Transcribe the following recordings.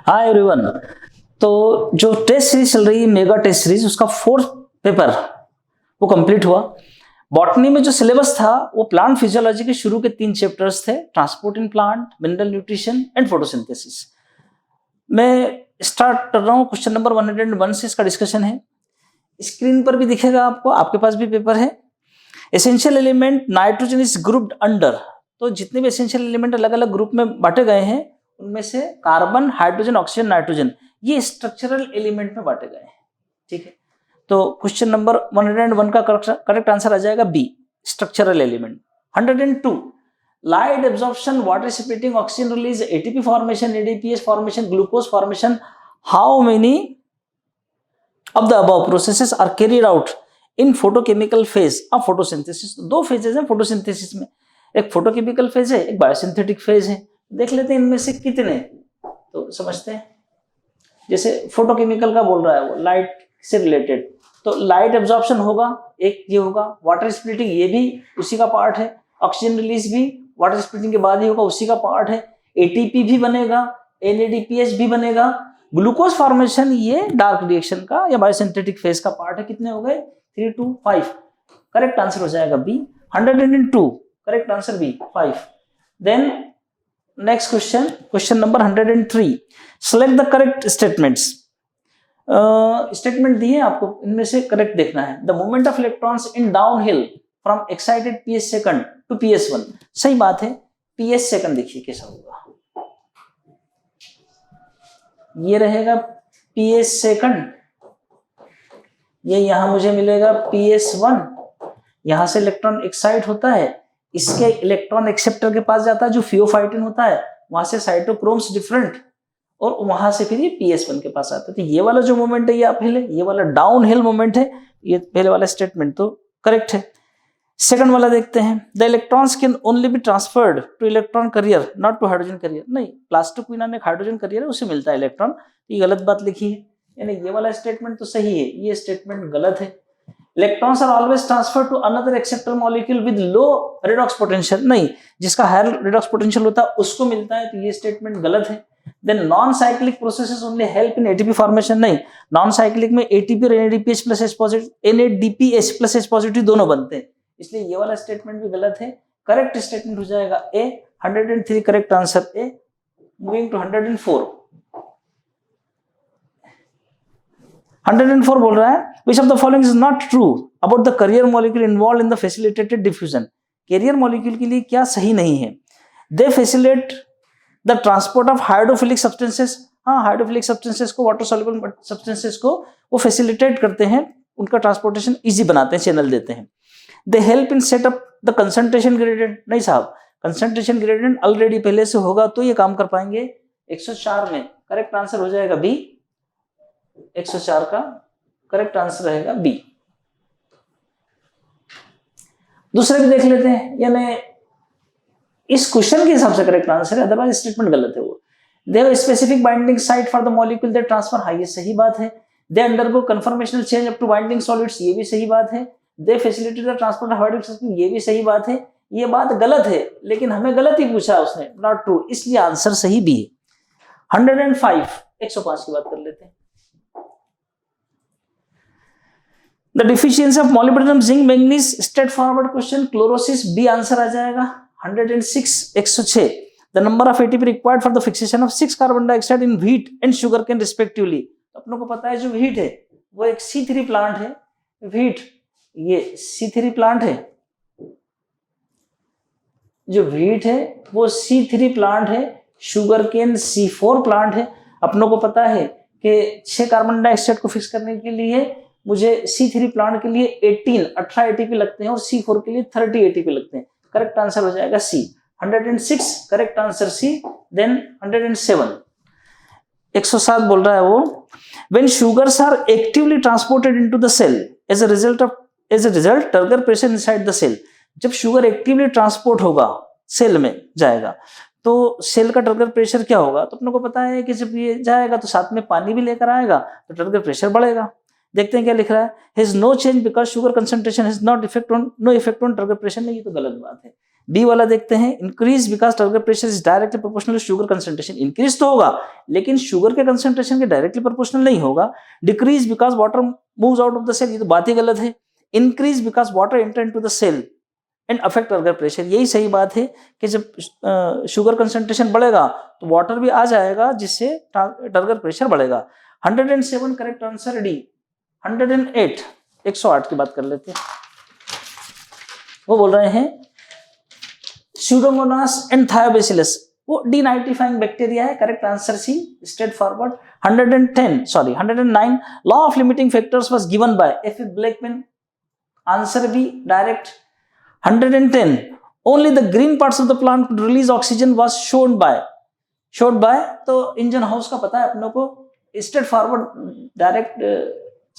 Hi everyone. तो जो test series चल रही है मेगा टेस्ट सीरीज, उसका 4th पेपर वो कंप्लीट हुआ। बॉटनी में जो सिलेबस था वो प्लांट फिजियोलॉजी के शुरू के 3 चैप्टर्स थे, transport in plant, mineral nutrition and photosynthesis. मैं स्टार्ट कर रहा हूँ, क्वेश्चन नंबर 101 से इसका डिस्कशन है। स्क्रीन पर भी दिखेगा आपको, आपके पास भी पेपर है। Essential element nitrogen is grouped under, तो जितने भी एसेंशियल एलिमेंट अलग अलग ग्रुप में बांटे गए हैं उनमें से कार्बन, हाइड्रोजन, ऑक्सीजन, नाइट्रोजन ये स्ट्रक्चरल एलिमेंट में बांटे गए हैं। ठीक है, तो क्वेश्चन नंबर 101 का करेक्ट आंसर आ जाएगा B, structural element. 102 light absorption, water separating, oxygen release, ATP formation, ADPs formation, glucose formation, how many of the above processes are carried out in photochemical phase of photosynthesis। दो phases हैं photosynthesis में, एक photochemical phase है, एक biosynthetic phase है। देख लेते हैं इनमें से कितने, तो समझते हैं। जैसे फोटोकेमिकल का बोल रहा है वो लाइट से रिलेटेड, तो लाइट एब्जॉर्प्शन होगा, एक ये होगा, वाटर स्प्लिटिंग ये भी उसी का पार्ट है, ऑक्सीजन रिलीज भी वाटर स्प्लिटिंग के बाद ही होगा, उसी का पार्ट है, एटीपी भी बनेगा, एनएडीपीएस भी बनेगा, ग्लूकोज फॉर्मेशन ये डार्क रिएक्शन का या बायोसिंथेटिक फेज का पार्ट है। कितने हो गए? 3 2 5। करेक्ट आंसर हो जाएगा B. 102 correct answer B 5। Then next question, question number 103। Select the correct statements. Statement दिए आपको, इनमें से करेक्ट देखना है। The movement of electrons in downhill from excited PS second to PS one, सही बात है। पीएस सेकंड देखिए कैसा होगा, ये रहेगा PS सेकंड, ये यहां मुझे मिलेगा PS1। यहां से इलेक्ट्रॉन एक्साइट होता है, इसके इलेक्ट्रॉन एक्सेप्टर के पास जाता है जो फियोफाइटिन होता है, वहां से साइटोक्रोम्स डिफरेंट, और वहां से फिर ये PS1 के पास आता है। तो ये वाला जो मोमेंट है ये पहले, ये वाला डाउन हिल मोमेंट है, ये पहले वाला स्टेटमेंट तो करेक्ट है। सेकंड वाला देखते हैं। The electrons can only be transferred to electron carrier not to hydrogen carrier. नहीं, प्लास्टिक क्वीना में हाइड्रोजन कैरियर है, उसे मिलता है इलेक्ट्रॉन, ये गलत बात लिखी है, यानी ये वाला स्टेटमेंट तो सही है, ये स्टेटमेंट गलत है। Electrons are always transferred to another acceptor molecule with low redox potential. नहीं, जिसका हायर रेडॉक्स पोटेंशियल होता है उसको मिलता है, तो ये स्टेटमेंट गलत है। Then non cyclic processes only help in ATP formation. नहीं, नॉन साइक्लिक में एटीपी और NADPH plus H positive, NADPH plus H positive दोनों बनते हैं, इसलिए ये वाला स्टेटमेंट भी गलत है। करेक्ट स्टेटमेंट हो जाएगा A. 103 correct answer A. Moving to 104। 104 बोल रहा है which of the following is not true about the carrier molecule involved in the facilitated diffusion। Carrier molecule के लिए क्या सही नहीं है? They facilitate the transport of hydrophilic substances। हाँ, हाइड्रोफिलिक सब्सटेंसेस को, वाटर सॉल्युबल सब्सटेंसेस को वो फैसिलिटेट करते हैं, उनका ट्रांसपोर्टेशन इजी बनाते हैं, चैनल देते हैं। They help in set up the concentration gradient. नहीं साहब, कंसंट्रेशन ग्रेडियंट ऑलरेडी पहले से होगा तो ये काम कर पाएंगे। 104 में करेक्ट आंसर हो जाएगा बी। 104 का करेक्ट आंसर रहेगा बी। दूसरे भी देख लेते हैं, यानी इस क्वेश्चन के हिसाब से करेक्ट आंसर है, अदरवाइज स्टेटमेंट गलत है। वो they have specific binding site for the molecule they transfer. हाँ, ये सही बात है। They undergo conformational change up to binding solids, ये भी सही बात है। They facilitate the transport of hydroxide substance, ये भी सही बात है। ये बात गलत है, लेकिन हमें गलत ही पूछा उसने, नॉट ट्रू, इसलिए आंसर सही भी है। 105 105 की बात कर लेते हैं। The deficiency of molybdenum, zinc, manganese, straight forward question, chlorosis, B answer आ जाएगा। 106 106 the number of ATP required for the fixation of 6 carbon dioxide in wheat and sugarcane respectively. अपनों को पता है जो व्हीट है वो एक C3 प्लांट है, व्हीट ये C3 प्लांट है, जो व्हीट है वो C3 प्लांट है, शुगर केन C4 प्लांट है। अपनों को पता है कि 6 कार्बन डाइऑक्साइड को फिक्स करने के लिए मुझे C3 प्लांट के लिए 18 एटीपी लगते हैं और C4 के लिए 30 एटीपी लगते हैं। करेक्ट आंसर हो जाएगा C. 106 correct answer C. Then 107 107 बोल रहा है वो, when sugars are actively transported into the cell as a result turgor pressure inside the cell. जब शुगर एक्टिवली ट्रांसपोर्ट होगा, सेल में जाएगा, तो सेल का टर्गर प्रेशर क्या होगा? तो अपने को पता है कि जब ये जाएगा तो साथ में पानी भी लेकर आएगा, तो टर्गर प्रेशर बढ़ेगा। देखते हैं क्या लिख रहा है, has no change because sugar concentration has no effect on turgor pressure. नहीं, ये तो गलत बात है। बी वाला देखते हैं, increase because turgor pressure is directly proportional to sugar concentration. Increase तो होगा लेकिन शुगर के कंसंट्रेशन के डायरेक्टली प्रोपोर्शनल नहीं होगा। Decrease because water moves out of the cell, ये तो बात ही गलत है। Increase because water enter into the cell and affect turgor pressure, यही सही बात है कि जब शुगर कंसंट्रेशन बढ़ेगा तो वाटर भी आ जाएगा जिससे टर्गर प्रेशर बढ़ेगा। 107 करेक्ट आंसर डी। 108 108 की बात कर लेते हैं। वो बोल रहे हैं स्यूडोमोनास एंड थायोबैसिलस, वो डीनाइट्रीफाइंग बैक्टीरिया है। Correct answer C, straight forward. 109 law of limiting factors was given by F Blackman, answer B direct. 110 only the green parts of the plant could release oxygen was shown by, तो Ingenhousz का पता है अपनों को, straight forward direct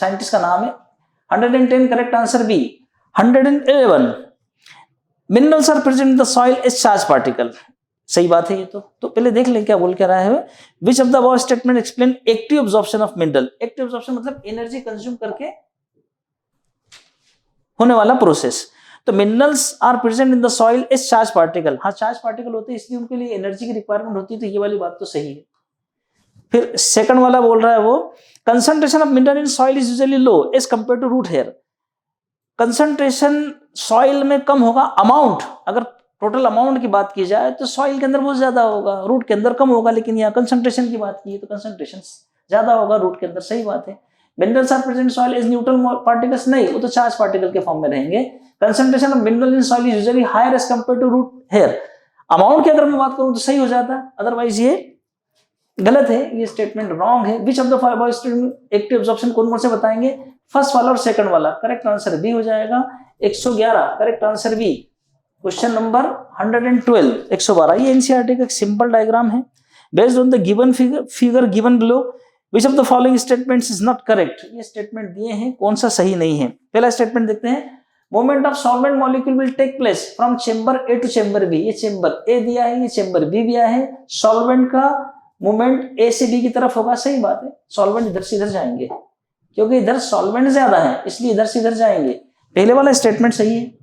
scientist का नाम है। 110 correct answer B. 111 minerals are present in the soil as charge particle, सही बात है ये तो पहले देख लें क्या बोल के रहा है। Which of the above statement explain active absorption of mineral. Active absorption मतलब एनर्जी कंज्यूम करके होने वाला प्रोसेस। तो minerals are present in the soil as charge particle, हाँ चार्ज पार्टिकल होते हैं इसलिए उनके लिए एनर्जी की रिक्वायरमेंट होती है, तो ये वाली बात तो सही है। फिर सेकंड वाला बोल रहा है वो concentration of mineral in soil is usually low as compare to root hair. Concentration soil में कम होगा, अमाउंट अगर टोटल अमाउंट की बात की जाए तो सॉइल के अंदर बहुत ज्यादा होगा, रूट के अंदर कम होगा, लेकिन यहाँ कंसंट्रेशन की बात की है तो कंसंट्रेशन ज्यादा होगा रूट के अंदर, सही बात है। Minerals are present soil is neutral particles, नहीं वो तो चार्ज पार्टिकल के फॉर्म में रहेंगे। Concentration of mineral in soil is usually higher as compare to root hair. Amount की अगर मैं बात करूं तो सही हो जाता, अदरवाइज ये गलत है, ये स्टेटमेंट रॉन्ग है। Which of the following statement active absorption कौन से बताएंगे, फर्स्ट वाला और सेकंड वाला। करेक्ट आंसर बी हो जाएगा। 111 correct answer B. Question number 112 112, ये एनसीईआरटी का एक सिंपल डायग्राम है। Based on the given figure given below which of the following statements is not correct. ये स्टेटमेंट दिए हैं, कौन सा सही नहीं है। पहला स्टेटमेंट देखते हैं, movement of solvent molecule will take place from chamber A to chamber B. ये चेंबर ए दिया है, ये चेंबर बी दिया है, सॉल्वेंट का मूवमेंट ए से बी की तरफ होगा, सही बात है। सॉल्वेंट इधर से इधर जाएंगे क्योंकि इधर सॉल्वेंट ज्यादा है इसलिए इधर से इधर जाएंगे, पहले वाला स्टेटमेंट सही है।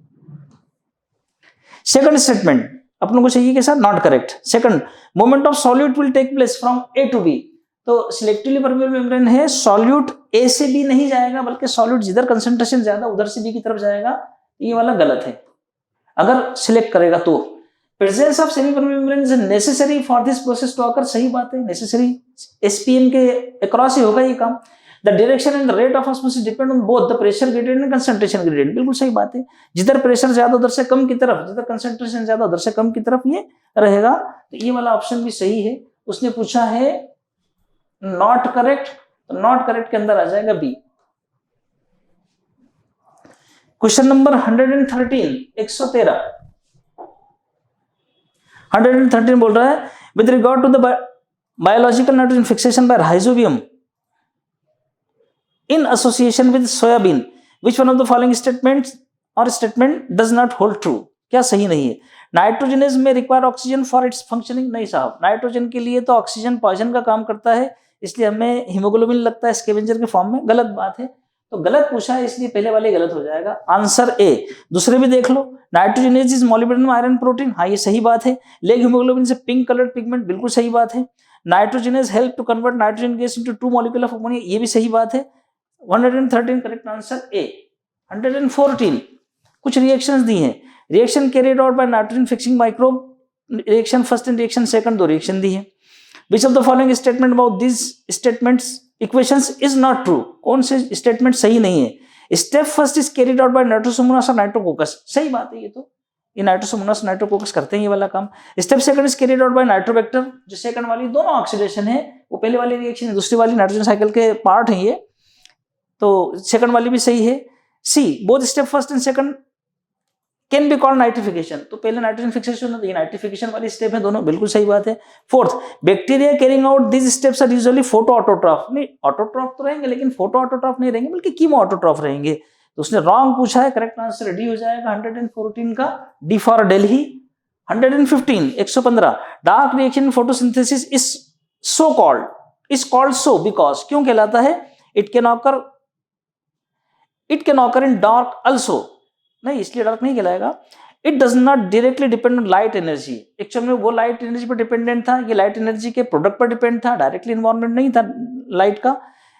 सेकंड स्टेटमेंट अपनों को चाहिए कि sir not correct. Second, movement of solute will take place from A to B, तो सिलेक्टिवली परमेबल मेम्ब्रेन है, सॉल्यूट ए से बी नहीं जाएगा बल्कि सॉल्यूट जिधर कंसंट्रेशन ज्यादा उधर से बी की तरफ जाएगा, ये वाला गलत है अगर सिलेक्ट करेगा तो। Presence of semi permeable membrane is necessary for this process to occur, सही बात है, नेसेसरी एसपीएम के अक्रॉस ही होगा ये काम। The direction and the rate of osmosis depend on both the pressure gradient and concentration gradient, बिल्कुल सही बात है। जिधर प्रेशर ज्यादा उधर से कम की तरफ, जिधर कंसंट्रेशन ज्यादा उधर से कम की तरफ ये रहेगा, तो ये वाला ऑप्शन भी सही है। उसने पूछा है नॉट करेक्ट, तो नॉट करेक्ट के अंदर आ जाएगा बी। क्वेश्चन नंबर 113 113 बोल रहा है with regard to the biological nitrogen fixation by Rhizobium in association with soybean, which one of the following statements or statement does not hold true? क्या सही नहीं है। नाइट्रोजनेज में require oxygen for its functioning, नहीं साहब, nitrogen के लिए तो ऑक्सीजन पॉइजन का काम करता है इसलिए हमें हीमोग्लोबिन लगता है स्कैवेंजर के फॉर्म में, गलत बात है। तो गलत पूछा है इसलिए पहले वाले गलत हो जाएगा, आंसर ए। दूसरे भी देख लो, nitrogenase is molybdenum iron protein, हाँ ये सही बात है। लेग हीमोग्लोबिन से पिंक कलर्ड पिगमेंट, बिल्कुल सही बात है। Nitrogenase help to convert nitrogen gas into 2 molecule of ammonia, ये भी सही बात है। 113 करेक्ट आंसर ए। 114 कुछ रिएक्शंस दी हैं, reaction carried out by nitrogen fixing microbe, reaction first and reaction second, दो रिएक्शन दी है। Which of the following statement about this statements equations is not true, कौन से स्टेटमेंट सही नहीं है। Step first is carried out by Nitrosomonas और Nitrococcus, सही बात है, ये नाइट्रोसोमोनास नाइट्रोकोकस करते हैं ये वाला काम। Step second is carried out by Nitrobacter, जो सेकंड वाली दोनों ऑक्सीडेशन है, वो पहले वाली रिएक्शन है, दूसरी वाली नाइट्रोजन साइकिल के पार्ट है ये, तो सेकंड वाली भी सही है। C both step first and second can be called nitrification, तो पहले नाइट्रोजन फिक्सेशन है, ये नाइट्रिफिकेशन वाली स्टेप है, दोनों बिल्कुल सही बात है। Fourth, bacteria carrying out this steps are usually photo autotroph, नहीं ऑटोट्रॉफ तो रहेंगे लेकिन फोटो ऑटोट्रॉफ नहीं रहेंगे बल्कि कीमो ऑटोट्रॉफ रहेंगे, तो उसने रॉन्ग पूछा है। करेक्ट आंसर डी हो जाएगा 114 का, D for Delhi. 115 115 dark reaction photosynthesis is so called, is called so because, क्यों कहलाता है। It can occur in dark also, नहीं इसलिए डार्क नहीं कहलाएगा। It does not directly depend on light energy. Actual में वो लाइट एनर्जी पर डिपेंडेंट था, ये लाइट एनर्जी के प्रोडक्ट पर डिपेंड था, डायरेक्टली इन्वायरमेंट नहीं था लाइट का,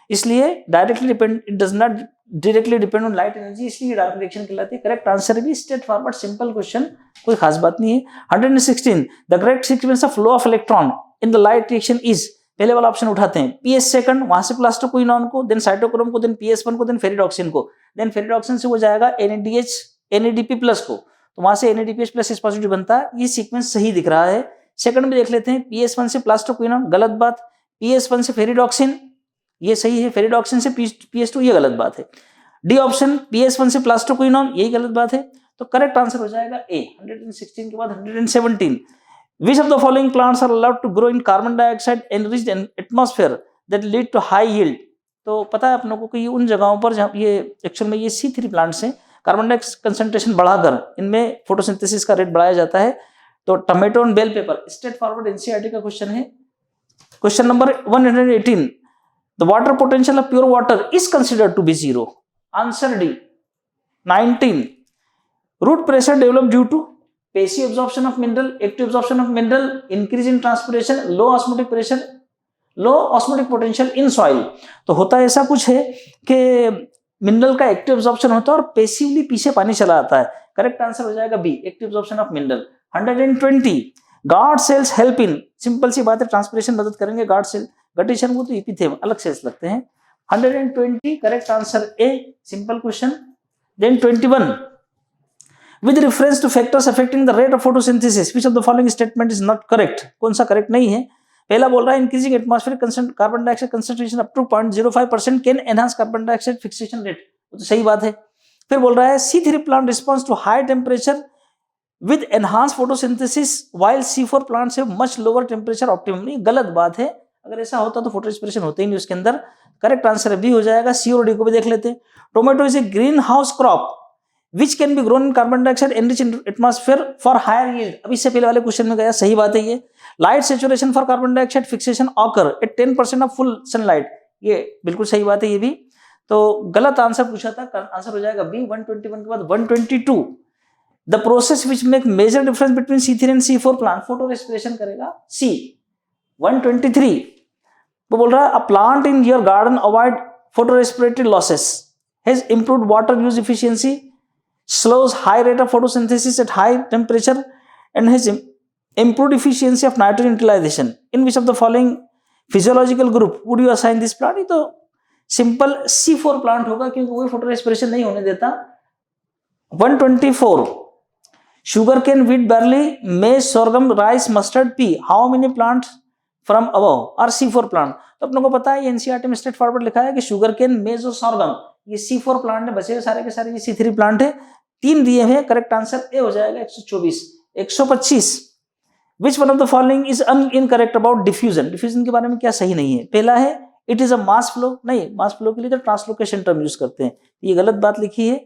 इसलिए directly depend, it does not directly depend on light energy, इसलिए डायरेक्ट रिएक्शन कहलाती है। करेक्ट आंसर भी स्ट्रेट फॉरवर्ड सिंपल क्वेश्चन, कोई खास बात नहीं है। 116 the correct sequence of flow of electron in the light reaction is, पहले वाला ऑप्शन उठाते हैं, PS सेकंड, वहां से प्लास्टोक्विनोन को, देन साइटोक्रोम को, देन PS1 को, देन फेरिडॉक्सिन को, देन फेरिडॉक्सिन से वो जाएगा NADH NADP प्लस को, तो वहां से NADPH प्लस इस पॉजिटिव बनता है। ये सीक्वेंस सही दिख रहा है। सेकंड में देख लेते हैं, PS1 से प्लास्टोक्विनोन, गलत बात। PS1 से फेरिडॉक्सिन, ये सही है। फेरिडॉक्सिन से PS2, ये गलत बात है। डी ऑप्शन, PS1 से प्लास्टोक्विनोन, यही गलत बात है। तो करेक्ट आंसर हो जाएगा A। 116 के बाद 117, which of the following plants are allowed to grow in carbon dioxide enriched atmosphere that lead to high yield? तो पता है अपनों को कि ये उन जगहों पर जहाँ ये एक्चुअल में ये C3 प्लांट्स हैं, कार्बन डाइऑक्साइड कंसंट्रेशन बढ़ाकर इनमें फोटोसिंथेसिस का रेट बढ़ाया जाता है। तो tomato and bell pepper, straight forward NCERT का क्वेश्चन है। Question number 118, the water potential of pure water is considered to be 0। Answer D. 19, root pressure develop due to passive absorption of mineral, active absorption of mineral, increase in transpiration, low osmotic pressure, low osmotic potential in soil। तो होता ऐसा कुछ है कि mineral का active absorption होता है और पैसिवली पीछे पानी चला आता है। करेक्ट आंसर हो जाएगा B, active absorption of mineral. 120, guard cells help in, simple सी बात है, ट्रांसपिरेशन मदद करेंगे गार्ड सेल, गटिशन को तो एपिथेलियम अलग सेल्स लगते हैं। 120 correct answer A, simple question. Then 21, with reference to factors affecting the rate of photosynthesis, which of the following statement is not correct? कौन सा करेक्ट नहीं है? पहला बोल रहा है increasing atmospheric carbon dioxide concentration up to 0.05% can enhance carbon dioxide fixation rate, तो सही बात है। फिर बोल रहा है C3 plant responds to high temperature with enhanced photosynthesis while C4 plants have much lower temperature optimum, नहीं गलत बात है। अगर ऐसा होता तो फोटो रेस्पिरेशन होते ही नहीं उसके अंदर। करेक्ट आंसर बी हो जाएगा। C और D को भी देख लेते हैं। Tomato is a green house crop which can be grown in carbon dioxide enriched atmosphere for higher yield। अब इससे पहले वाले क्वेश्चन में गया, सही बात है ये। Light saturation for carbon dioxide fixation occur eight 10% of full sunlight, ये बिल्कुल सही बात है ये भी। तो गलत आंसर पूछा था, आंसर हो जाएगा बी। 121 के बाद 122, the process which make major difference between C3 and C4 plant, photorespiration करेगा सी। 123, वो बोल रहा है a plant in your garden avoid photorespiratory losses, has improved water use efficiency, slows high rate of photosynthesis at high temperature, and has improved efficiency of nitrogen utilization. In which of the following physiological group would you assign this plant? तो simple C4 plant होगा क्योंकि वही photorespiration नहीं होने देता। 124, sugarcane, wheat, barley, maize, sorghum, rice, mustard, pea, how many plants from above are C4 plant? तो अपनों को पता है NCERT में स्ट्रेट फॉरवर्ड लिखा है कि शुगर केन, मेज और सोरगम ये C4 प्लांट है, बचे सारे के सारे ये C3 प्लांट है। 3 दिए हैं, करेक्ट आंसर ए हो जाएगा। 124। 125, which one of the following is incorrect about diffusion? Diffusion के बारे में क्या सही नहीं है? पहला है it is a mass flow, नहीं मास फ्लो के लिए तो ट्रांसलोकेशन टर्म यूज करते हैं, ये गलत बात लिखी है,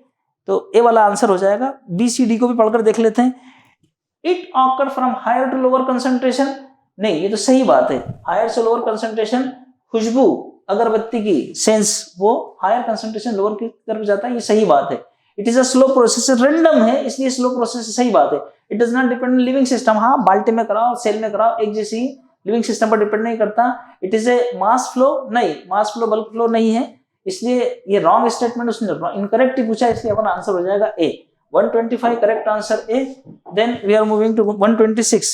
तो ए वाला आंसर हो जाएगा। BCD को भी पढ़कर देख लेते हैं। It occur from higher to lower concentration, नहीं ये तो सही बात है। हायर से लोअर कंसंट्रेशन, खुशबू अगरबत्ती की सेंस वो हायर कंसंट्रेशन लोअर की तरफ जाता है, ये सही बात है। It is a slow process, random है इसलिए स्लो प्रोसेस, सही बात है। It does not depend on living system, हाँ बाल्टी में कराओ सेल में कराओ एक जैसी, लिविंग सिस्टम पर डिपेंड नहीं करता। It is a mass flow, नहीं मास फ्लो बल्क फ्लो नहीं है, इसलिए ये रॉन्ग स्टेटमेंट उसने इनकरेक्ट ही पूछा, इसलिए अपना आंसर हो जाएगा A. 125 correct answer A. Then we are moving to 126,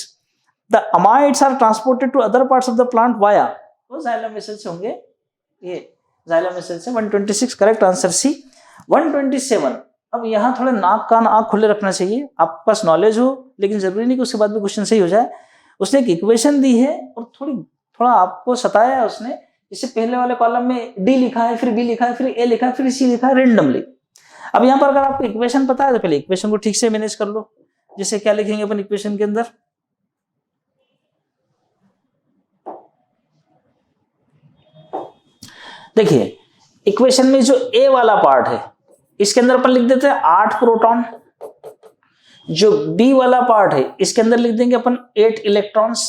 the amides are transported to other parts of the plant via, वो जाइलम वेसल से होंगे, ये जाइलम वेसल से। 126 करेक्ट आंसर सी। 127, अब यहाँ थोड़ा नाक कान आँख खुले रखना चाहिए, आपके पास नॉलेज हो लेकिन जरूरी नहीं कि उसके बाद भी क्वेश्चन सही हो जाए। उसने एक इक्वेशन दी है और थोड़ा आपको सताया है उसने, इससे पहले वाले कॉलम में डी लिखा है, फिर बी लिखा है, फिर ए लिखा है, फिर सी लिखा है रेंडमली। अब यहाँ पर अगर आपको इक्वेशन पता है तो पहले इक्वेशन को ठीक से मैनेज कर लो। जैसे क्या लिखेंगे अपन इक्वेशन के अंदर, देखिए इक्वेशन में जो ए वाला पार्ट है इसके अंदर अपन लिख देते हैं 8 प्रोटॉन, जो बी वाला पार्ट है इसके अंदर लिख देंगे अपन 8 इलेक्ट्रॉन्स,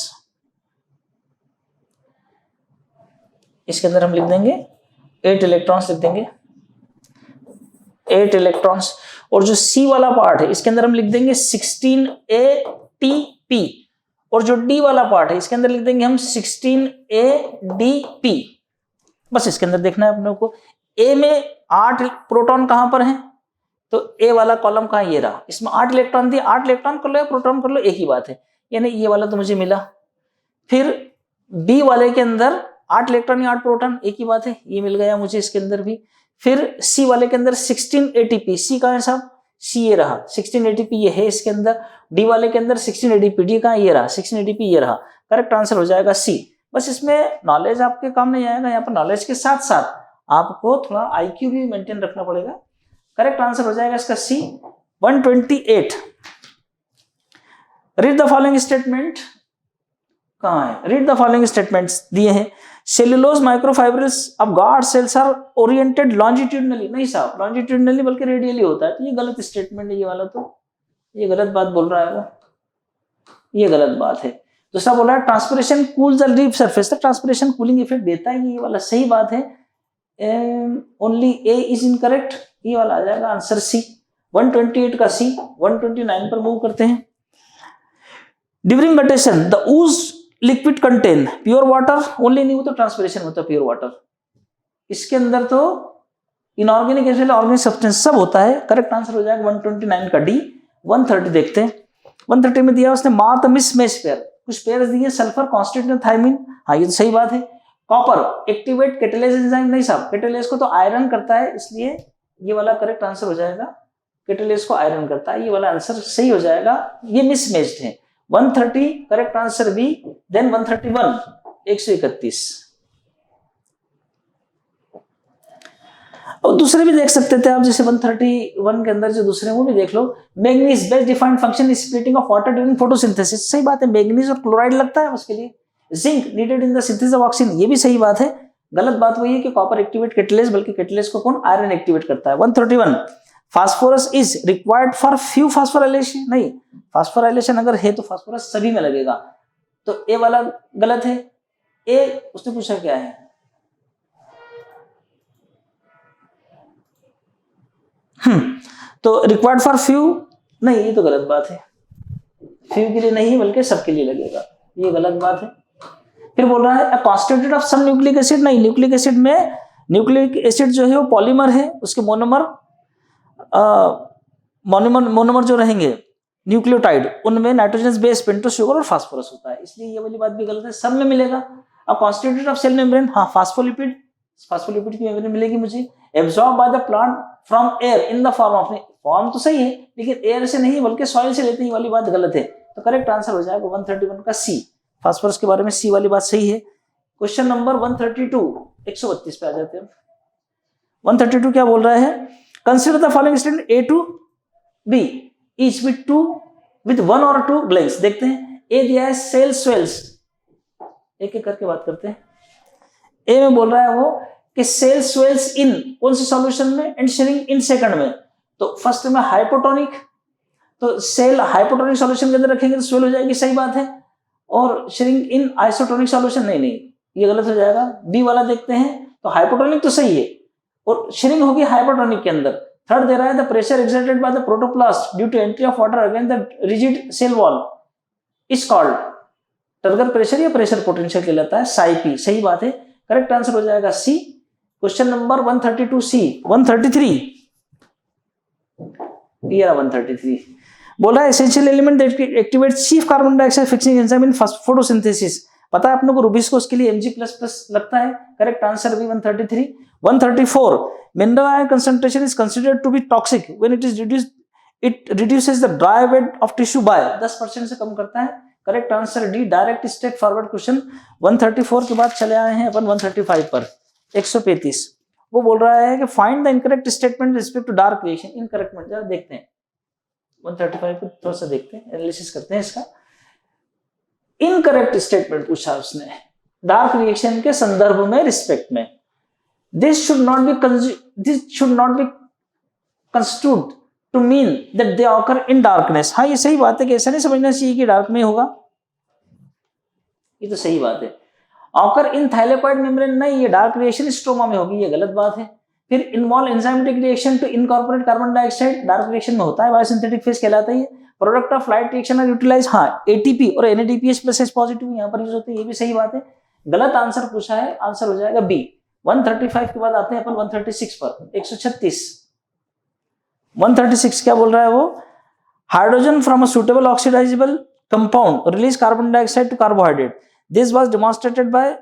इसके अंदर हम लिख देंगे 8 इलेक्ट्रॉन्स लिख देंगे। 8 इलेक्ट्रॉन्स। और जो सी वाला पार्ट है इसके अंदर हम लिख देंगे 16 ATP, और जो डी वाला पार्ट है इसके अंदर लिख देंगे हम 16 ADP। बस इसके अंदर देखना है अपने को। ए में 8 प्रोटॉन कहां पर है, तो ए वाला कॉलम कहां, ये रहा, इसमें 8 इलेक्ट्रॉन दिए, 8 इलेक्ट्रॉन कर लो या प्रोटॉन कर लो एक ही बात है, यानी ये वाला तो मुझे मिला। फिर बी वाले के अंदर 8 इलेक्ट्रॉन या 8 प्रोटॉन एक ही बात है, ये मिल गया मुझे इसके अंदर भी। फिर सी वाले के अंदर 16 ATP, सी कहां है साहब, सी ये रहा, 16 ATP ये है इसके अंदर। डी वाले के अंदर 16 ATP, डी कहां, ये रहा, 16 ATP ये रहा। करेक्ट आंसर हो जाएगा सी। बस इसमें नॉलेज आपके काम नहीं आएगा, यहाँ पर नॉलेज के साथ साथ आपको थोड़ा IQ भी मेंटेन रखना पड़ेगा। करेक्ट आंसर हो जाएगा इसका C. 128, read the following statement, कहां है, रीड द फॉलोइंग स्टेटमेंट्स दिए हैं। Cellulose microfibrils of guard cells are oriented longitudinally, नहीं साहब लॉन्जिट्यूडनली बल्कि रेडियली होता है, तो ये गलत स्टेटमेंट है ये वाला, तो ये गलत बात बोल रहा है वो, ये गलत बात है। दूसरा बोल रहा है transpiration cools the leaf surface, तो ट्रांसपिरेशन कूलिंग इफेक्ट देता है, ये वाला सही बात है। ओनली ए इज इनकरेक्ट, ये वाला आ जाएगा आंसर सी। 128 का सी। 129 पर मूव करते हैं। During condensation the ooze liquid contain pure water only, नहीं हो तो ट्रांसपिरेशन होता है प्योर वाटर। इसके अंदर तो इनऑर्गेनिक एसिड ऑर्गेनिक सब्सटेंस सब होता है। करेक्ट आंसर हो जाएगा 129 का डी। 130 देखते हैं। 130 में दिया उसने मार्क द मिसमैच पेयर, कुछ पेयर दिए सल्फर कांस्टेंट थायमिन, हाँ ये तो सही बात है। कॉपर एक्टिवेट कैटालेज एंजाइम, नहीं साहब कैटालेज को तो आयरन करता है, इसलिए ये वाला करेक्ट आंसर हो जाएगा, कैटालेज को आयरन करता है, ये वाला आंसर सही हो जाएगा, ये मिसमैच्ड है। 130 करेक्ट आंसर बी। देन 131 131। और दूसरे भी देख सकते थे आप, जैसे 131 के अंदर जो दूसरे वो भी देख लो। Manganese best defined function is splitting of water during photosynthesis, सही बात है, मैग्नीज और क्लोराइड लगता है उसके लिए। Zinc needed in the synthesis of oxygen, ये भी सही बात है। गलत बात वही है कि कॉपर एक्टिवेट कैटालिस्ट, बल्कि कैटालिस्ट को कौन, आयरन एक्टिवेट करता है। 131 phosphorus is required for few phosphorylation, नहीं फास्फोराइलेशन अगर है तो फास्फोरस सभी में लगेगा, तो ए वाला गलत है। ए उसने पूछा क्या है, तो रिक्वायर्ड फॉर फ्यू, नहीं ये तो गलत बात है, फ्यू के लिए नहीं बल्कि सबके लिए लगेगा, ये गलत बात है। फिर बोल रहा है constituted of some nucleic acid, नहीं न्यूक्लिक एसिड में न्यूक्लिक एसिड जो है वो पॉलीमर है, उसके मोनोमर जो रहेंगे न्यूक्लियोटाइड, उनमें नाइट्रोजन बेस पेंटोस शुगर और फास्फोरस होता है, इसलिए ये वाली बात भी गलत है, सब में मिलेगा। अब कॉन्स्टिट्यूटेड ऑफ सेल मेम्ब्रेन, हाँ फास्फोलिपिड की मेम्ब्रेन मिलेगी मुझे। Absorb by the plant from air in the form of, form तो सही है लेकिन एयर से नहीं बल्कि सॉइल से लेते हैं, वाली बात गलत है, तो करेक्ट आंसर हो जाएगा 131 का सी। फास्फोरस के बारे में सी वाली बात सही है। क्वेश्चन नंबर 132 132 पे आ जाते हैं। 132 क्या बोल रहा है, consider the following statement A to B each with one और टू ब्लैंक्स। देखते हैं, ए दिया है सेल स्वेल्स, एक एक करके बात करते हैं। ए में बोल रहा है वो कि सेल स्वेल्स इन कौन से सॉल्यूशन में, एंड श्रिंक इन सेकंड में। तो फर्स्ट में हाइपोटोनिक, तो सेल हाइपोटोनिक सॉल्यूशन के अंदर रखेंगे तो स्वेल हो जाएगी, सही बात है। और श्रिंक इन आइसोटोनिक सॉल्यूशन, नहीं ये गलत हो जाएगा। बी वाला देखते हैं, तो हाइपोटोनिक तो सही है और श्रिंक होगी हाइपोटोनिक के अंदर। थर्ड दे रहा है the pressure exerted by the protoplast due to entry of water against the rigid cell wall is called, turgor pressure या प्रेशर पोटेंशियल कहलाता है, साई पी, सही बात है। करेक्ट आंसर हो जाएगा सी। क्वेश्चन नंबर 132 सी। 133 ये रहा 133, बोला essential element that activate chief carbon dioxide fixing enzyme in photosynthesis. पता है अपने को रूबिस्को के लिए Mg++ लगता है। करेक्ट आंसर भी 133। 134 mineral ion concentration is considered to be toxic when it is reduced, it reduces the dry weight of tissue by 10% से कम करता है। Correct answer D, direct straight forward question. 134 के बाद चले आए हैं अपन 135 पर। 135 वो बोल रहा है कि find the incorrect statement respect to dark reaction. Incorrect में जरा देखते हैं 135 को थोड़ा सा देखते हैं, एनालिसिस करते हैं इसका। इनकरेक्ट स्टेटमेंट पूछा उसने डार्क रिएक्शन के संदर्भ में, रिस्पेक्ट में। This should not be construed to mean that they occur in darkness. हाँ ये सही बात है कि ऐसा नहीं समझना चाहिए कि डार्क में होगा, ये तो सही बात है। ऑकर इन थाइलेकॉइड मेम्ब्रेन, नहीं ये डार्क रिएक्शन स्ट्रोमा में होगी, ये गलत बात है। फिर involve enzymatic reaction to incorporate carbon dioxide, dark reaction में होता है, बायोसिंथेटिक फेज कहलाता है। Product of light reaction are utilise, हाँ एटीपी और NADPH प्लस H पॉजिटिव यहाँ पर यूज होते हैं, ये भी सही बात है। गलत आंसर पूछा है, आंसर हो जाएगा बी। 135 के बाद आते हैं अपन 136 पर, 136 136 क्या बोल रहा है वो, hydrogen from a suitable oxidisable compound release carbon dioxide to carbohydrate, this was demonstrated by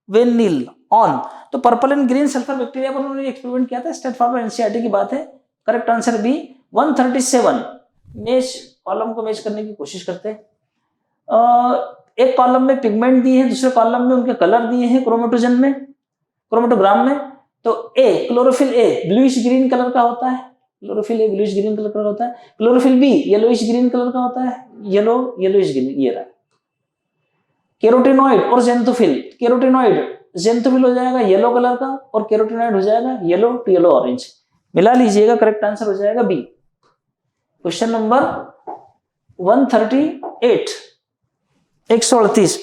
van Niel on. तो purple and green sulphur bacteria पर उन्होंने एक्सपेरिमेंट किया था, स्टेट फॉरवर्ड एनसीईआरटी की बात है। Correct answer B. 137 match column को match करने की कोशिश करते हैं। एक कॉलम में पिगमेंट दिए हैं, दूसरे कॉलम में उनके कलर दिए हैं क्रोमेटोजन में, क्रोमेटोग्राम में। तो A chlorophyll A bluish green colour का होता है, chlorophyll A bluish green colour का होता है। Chlorophyll B yellowish green colour का होता है, येलोइश ग्रीन, ये रहा। कैरोटीनॉइड और जेंथोफिल, कैरोटीनॉइड जेंथोफिल हो जाएगा येलो कलर का और कैरोटीनॉइड हो जाएगा येलो टू येलो ऑरेंज, मिला लीजिएगा, करेक्ट आंसर हो जाएगा बी। क्वेश्चन नंबर 138, 138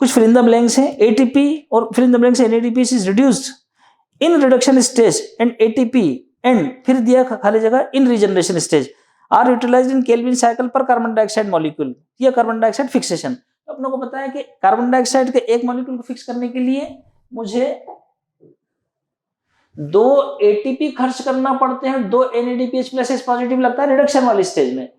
कुछ फिल इन द ब्लैंक्स हैं। एटीपी और fill in the blanks NADPH is reduced in reduction stage and ATP and फिर दिया खाली जगह in regeneration stage are utilised in Calvin cycle पर कार्बन डाइऑक्साइड मॉलिक्यूल, या carbon dioxide fixation. तो अपनों को पता है कि कार्बन डाइऑक्साइड के एक मॉलिक्यूल को फिक्स करने के लिए मुझे 2 ATP खर्च करना पड़ते हैं, 2 NADPH प्लस H पॉजिटिव लगता है रिडक्शन वाली स्टेज में,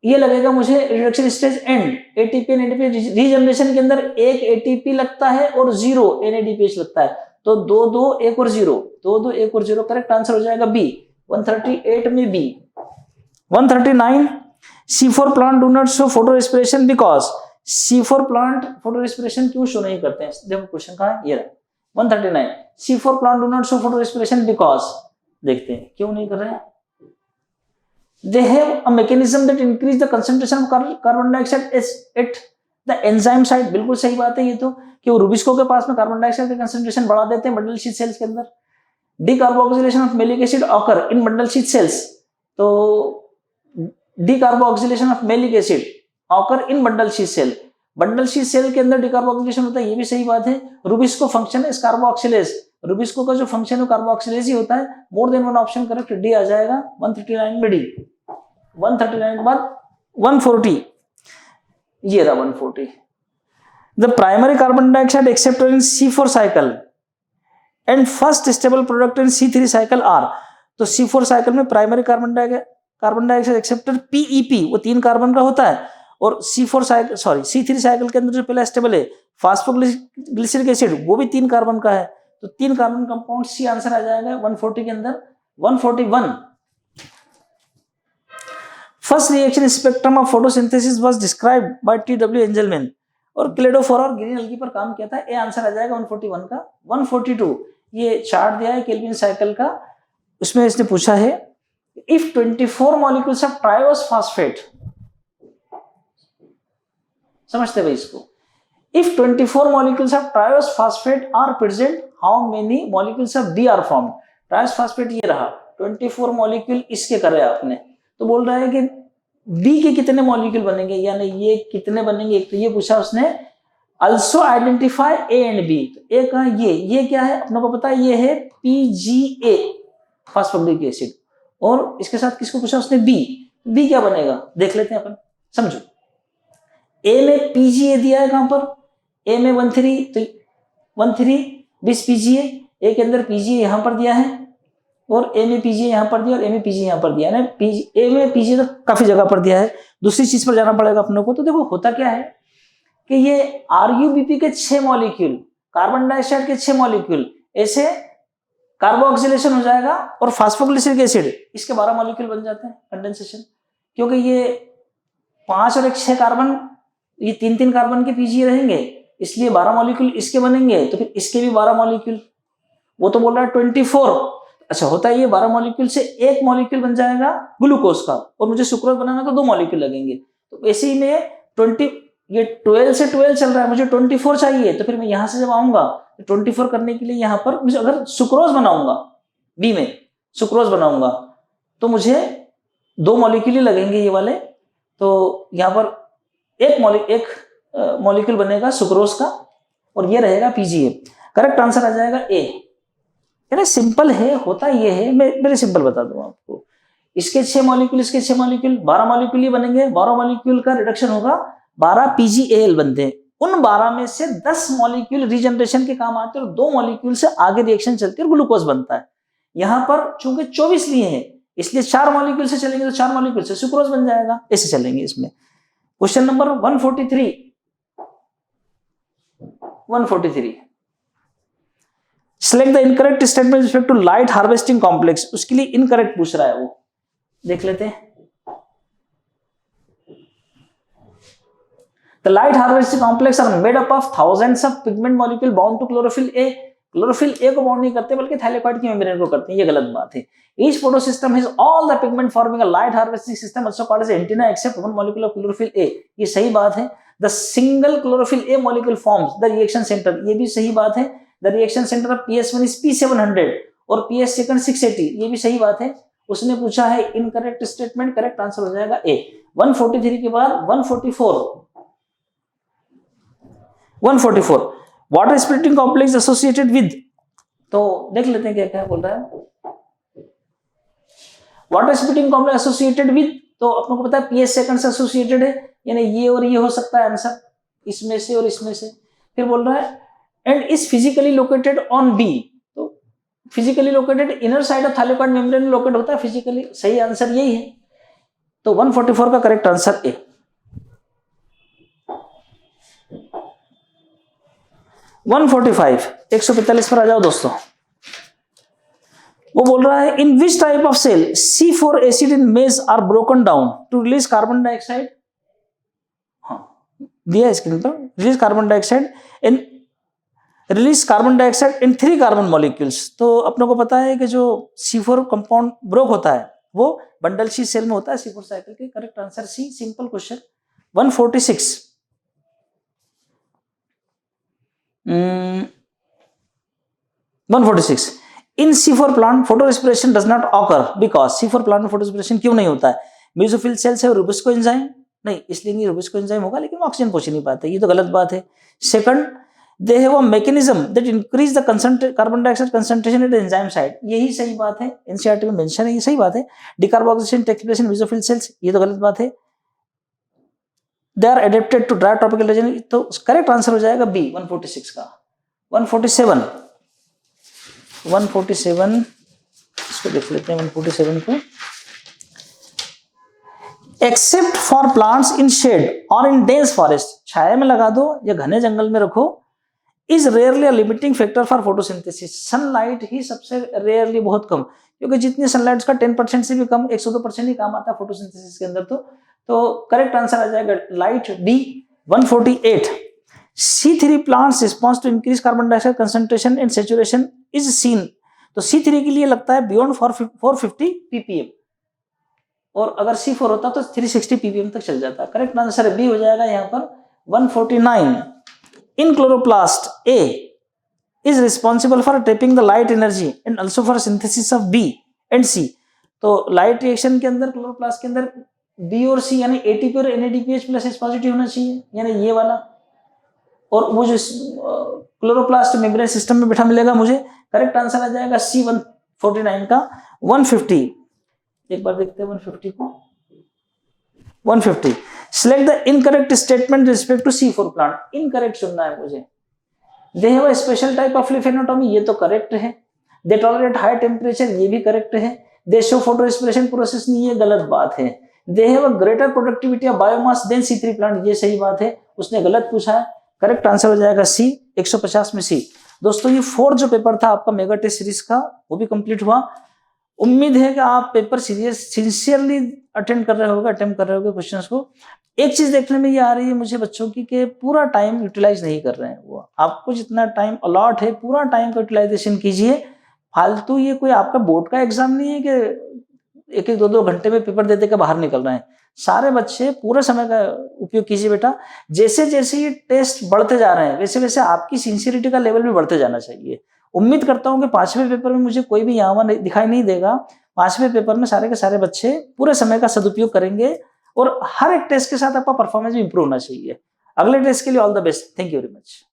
ये लगेगा मुझे reduction stage and ATP NADPH regeneration के अंदर एक ATP लगता है और 0 NADPH लगता है, तो 2 2 1 और 0, 2 2 1 और 0, करेक्ट आंसर हो जाएगा बी। 138 में B. 139 C4 plant do not show photorespiration because, C4 plant photorespiration क्यों शो नहीं करते हैं, देखो क्वेश्चन कहां है, ये रहा 139 C4 plant do not show photorespiration because, देखते हैं क्यों नहीं कर रहे हैं। They have a mechanism that increase the concentration of carbon dioxide at the enzyme site, बिल्कुल सही बात है ये तो, कि वो रुबिस्को के पास में कार्बन डाइऑक्साइड का कंसंट्रेशन बढ़ा देते हैं बंडल शीट सेल्स के अंदर। Decarboxylation of malic acid occur in bundle sheath cells, तो decarboxylation of malic acid occur in bundle sheath cell, bundle sheath cell के अंदर डीकार्बोक्सिलेशन होता है, ये भी सही बात है। Rubisco function is carboxylase, rubisco का जो फंक्शन है कार्बोक्सिलेज ही होता है। More than one option correct, D आ जाएगा 139 में डी। 139 के बाद 140, ये रहा 140। The primary carbon dioxide acceptor in C4 cycle and first stable product in C3 cycle are, तो C4 साइकिल में primary carbon dioxide acceptor PEP वो 3 कार्बन का होता है, और C3 साइकिल के अंदर जो पहला स्टेबल है फास्फोग्लिसरिक एसिड वो भी 3 कार्बन का है, तो 3 कार्बन कंपाउंड सी आंसर आ जाएगा 140 के अंदर। 141 first reaction spectrum of photosynthesis was described bye T.W. Angelman, और क्लेडोफोर और ग्रीन एल्गी पर काम किया था, ये आंसर आ जाएगा 141 का। 142 ये चार्ट दिया है केल्विन साइकिल का, उसमें इसने पूछा है if 24 molecules of triose phosphate, समझते भाई इसको, if 24 molecules of triose phosphate are present how many molecules of D are formed. Triose phosphate ये रहा, 24 मॉलिक्यूल इसके करे आपने, तो बोल रहा है कि बी के कितने मॉलिक्यूल बनेंगे, यानी ये कितने बनेंगे, एक तो ये पूछा उसने। Also identify A and B, तो एक ये क्या है अपने को पता है, ये है PGA फास्फोग्लिक एसिड, और इसके साथ किसको पूछा उसने, बी क्या बनेगा देख लेते हैं अपन, समझो। ए में PGA दिया है, कहां पर, ए में 13, तो 13 20 PGA, ए के अंदर PGA यहां पर दिया है, और ए में PGA यहां पर दिया, और ए में PGA यहां पर दिया है, ए में PGA तो काफी जगह पर दिया है, दूसरी चीज पर जाना पड़ेगा अपने को। तो देखो होता क्या है कि ये RuBP के 6 मॉलिक्यूल, कार्बन डाइऑक्साइड के 6 मॉलिक्यूल, ऐसे कार्बोक्सिलेशन हो जाएगा, और फास्फोग्लिसरिक एसिड इसके 12 मॉलिक्यूल बन जाते हैं कंडेंसेशन, क्योंकि ये 5 और 6 कार्बन, ये 3 कार्बन के PGA रहेंगे, इसलिए 12 मॉलिक्यूल इसके बनेंगे, तो फिर इसके भी 12 मॉलिक्यूल, वो तो बोल रहा है 24। अच्छा होता है ये 12 मॉलिक्यूल से एक मॉलिक्यूल बन जाएगा ग्लूकोज का, और मुझे सुक्रोज बनाना तो 2 मॉलिक्यूल लगेंगे, तो ऐसे ही में 20, ये 12 से 12 चल रहा है, मुझे 24 चाहिए, तो फिर मैं यहां से जब आऊंगा तो 24 करने के लिए यहाँ पर मुझे अगर सुक्रोज बनाऊंगा, बी में सुक्रोज बनाऊंगा, तो मुझे 2 मॉलिक्यूल ही लगेंगे ये वाले, तो यहाँ पर एक मॉलिक्यूल बनेगा सुक्रोज का, और ये रहेगा PGA। करेक्ट आंसर आ जाएगा ए। यार सिंपल है, होता ये है, मैं मेरे सिंपल बता दूं आपको। इसके 6 मॉलिक्यूल, इसके 6 मॉलिक्यूल, 12 मॉलिक्यूल ही बनेंगे। 12 मॉलिक्यूल का रिडक्शन होगा, 12 PgAl बनते हैं। उन 12 में से 10 मॉलिक्यूल रीजनरेशन के काम आते हैं और 2 मॉलिक्यूल से आगे रिएक्शन चलती है और ग्लूकोज बनता है। यहां पर चूंकि 24 लिए हैं, इसलिए 4 मॉलिक्यूल से चलेंगे तो 4 मॉलिक्यूल से सुक्रोज बन जाएगा, ऐसे चलेंगे इसमें। Question number 143 select the incorrect statement respect to light harvesting complex. उसके लिए इनकरेक्ट पूछ रहा है, वो देख लेते हैं। The light harvesting complex are made up of thousands of pigment molecule bound to chlorophyll A. Chlorophyll A को बाउंड नहीं करते बल्कि thylakoid की मेम्ब्रेन को करते हैं, ये गलत बात है। Each photosystem has all the pigment forming a light harvesting system also called as antenna except one molecule of chlorophyll A. ये सही बात है। The single chlorophyll A molecule forms the reaction center, ये भी सही बात है। The reaction center of PS1 is P700 और PS2 680, ये भी सही बात है। उसने पूछा है इनकरेक्ट स्टेटमेंट, करेक्ट आंसर हो जाएगा A। 143 के बाद 144 water splitting complex associated with, तो देख लेते हैं क्या क्या बोल रहा है। Water splitting complex associated with, तो अपने को पता है PS2 से एसोसिएटेड है, यानी ये और ये हो सकता है आंसर, इसमें से और इसमें से। फिर बोल रहा है and is physically located on B, तो physically located inner side of thylakoid membrane में लोकेट होता है फिजिकली, सही आंसर यही है। तो 144 का करेक्ट आंसर A। 145 पर आ जाओ दोस्तों। वो बोल रहा है in which type of cell C4 acid in maize are broken down to release carbon dioxide. हाँ दिया स्क्रीन पर, release carbon dioxide in in 3 carbon molecules. तो अपने को पता है कि जो C4 कंपाउंड ब्रोक होता है वो बंडल सी सेल में होता है C4 साइकिल के। Correct answer C, simple question. 146 in C4 plant photorespiration does not occur because C4 plant में फोटो रेस्पिरेशन क्यों नहीं होता है? मेसोफिल सेल्स है, रूबिस्को एंजाइम नहीं, इसलिए नहीं रूबिस्को एंजाइम होगा, लेकिन ऑक्सीजन पहुंच नहीं पाते, ये तो गलत बात है। Second, they have a mechanism that increase the carbon dioxide concentration at the enzyme site, यही सही बात है, एनसीईआरटी में मेंशन है, ये सही बात है। Decarboxylation takes place in mesophyll cells, ये तो गलत बात है। They are adapted to dry tropical region, तो करेक्ट आंसर हो जाएगा बी 146 का। 147 इसको देख लेते हैं 147 को। Except for plants in shade और इन डेंस फॉरेस्ट, छाया में लगा दो या घने जंगल में रखो, is rarely a limiting factor for photosynthesis. Sunlight ही सबसे रेयरली, बहुत कम, क्योंकि जितनी सनलाइट का 10% से भी कम 102% ही काम आता है फोटोसिंथेसिस के अंदर। तो करेक्ट आंसर आ जाएगा light D. 148 C3 plants response to increase carbon dioxide concentration and saturation is seen, तो C3 के लिए लगता है बियॉन्ड 450 ppm, और अगर C4 होता तो 360 ppm तक चल जाता है। करेक्ट आंसर बी हो जाएगा यहाँ पर। 149 इन chloroplast A is responsible for trapping the light energy and also for synthesis of B and C, तो लाइट रिएक्शन के अंदर क्लोरोप्लास्ट के अंदर B और C यानी ATP और NADPH प्लस H पॉजिटिव होना चाहिए, यानी ये वाला, और वो जो क्लोरोप्लास्ट मेम्ब्रेन सिस्टम में बैठा मिलेगा मुझे। करेक्ट आंसर आ जाएगा C 149 का। 150 एक बार देखते हैं 150 को। 150 select the incorrect statement respect to C4 plant, incorrect चुनना है मुझे। They have a special type of leaf anatomy, ये तो करेक्ट है। दे टॉलरेट हाई टेम्परेचर, ये भी करेक्ट है। They show photorespiration process नहीं, ये गलत बात है। They have a greater productivity of biomass than C3 plant, ये सही बात है, उसने गलत पूछा है। करेक्ट आंसर हो जाएगा C 150 में C। दोस्तों ये 4th जो पेपर था आपका मेगा टेस्ट सीरीज का, वो भी कंप्लीट हुआ। उम्मीद है कि आप पेपर सिंसियरली अटेंड कर रहे होगे, अटेम्प्ट कर रहे होगे क्वेश्चंस को। एक चीज देखने में ये आ रही है मुझे बच्चों की कि पूरा टाइम यूटिलाइज नहीं कर रहे हैं वो। आपको जितना टाइम अलॉट है पूरा टाइम का यूटिलाइजेशन कीजिए। फालतू ये कोई आपका बोर्ड का एग्जाम नहीं है कि 1-1, 2-2 घंटे में पेपर दे के बाहर निकल रहे हैं। सारे बच्चे पूरे समय का उपयोग कीजिए बेटा। जैसे जैसे ये टेस्ट बढ़ते जा रहे हैं वैसे वैसे आपकी सिंसियरिटी का लेवल भी बढ़ते जाना चाहिए। उम्मीद करता हूं कि 5वें पेपर में मुझे कोई भी यहाँ दिखाई नहीं देगा। 5वें पेपर में सारे के सारे बच्चे पूरे समय का सदुपयोग करेंगे और हर एक टेस्ट के साथ आपका परफॉर्मेंस भी इंप्रूव होना चाहिए। अगले टेस्ट के लिए all the best. Thank you very much.